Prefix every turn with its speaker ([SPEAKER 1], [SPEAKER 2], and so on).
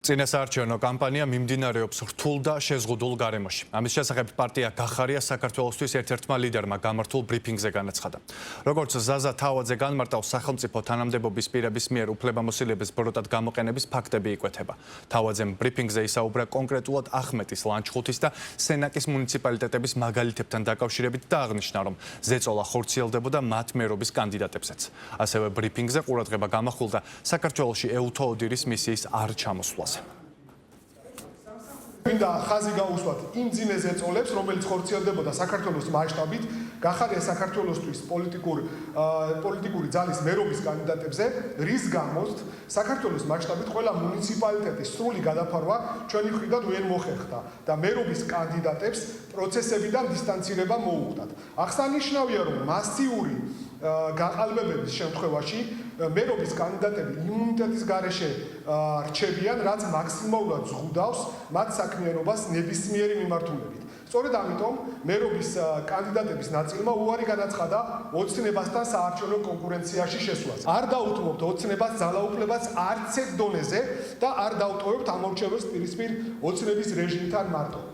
[SPEAKER 1] წინასაარჩევნო კამპანია მიმდინარეობს რთულ და შეზღუდულ გარემოში. ამის შესახებ პარტია გახარია საქართველოსთვის ერთ-ერთმა ლიდერმა გამართულ ბრიფინგზე განაცხადა. როგორც ზაზა თავაძე განმარტავს, სახელმწიფო თანამდებობის პირების მიერ უფლებამოსილების ბროტად გამოყენების ფაქტები იკვეთება. თავაძემ ბრიფინგზე ისაუბრა კონკრეტულად ახმეტის, ლანჩხუთის და სენაკის მუნიციპალიტეტების მაგალითებთან დაკავშირებით და აღნიშნა, რომ ზეწოლა ხორციელდებოდა მათ მერობის კანდიდატებსაც. ასევე ბრიფინგზე ყურადღება გამახვილდა საქართველოში ეუთო ოდირის მისიის არ ჩამოსვლას.
[SPEAKER 2] მინდა ხაზი გაუსვათ იმ ძინე ზეწოლებს, რომელიც ხორციელდებოდა საქართველოს მასშტაბით, გახარია საქართველოსთვის პოლიტიკური ძალის მერობის კანდიდატებზე, რის გამოც საქართველოს მასშტაბით ყველა მუნიციპალიტეტის სრული გადაფარვა ჩვენი მხრიდან ვერ მოხერხდა და მერობის კანდიდატებს პროცესებიდან დისტანცირება მოუხდათ. აღსანიშნავია, რომ მასიური გაყალბებების შემთხვევაში მერობის კანდიდატები იმუნიტეტის გარეშე რჩებიან, რაც მაქსიმალურად ზღუდავს მათ საქმიანობას ნებისმიერი მიმართულებით. სწორედ ამიტომ მერობის კანდიდატების ნაწილმა უარი განაცხადა ოცნებასთან საარჩევნო კონკურენციაში შესვლას. არ დაუთმობთ ოცნებას ძალაუფლებას არც ერთ დონეზე და არ დავტოვებთ ამორჩეველს პირისპირ ოცნების რეჟიმთან მარტო.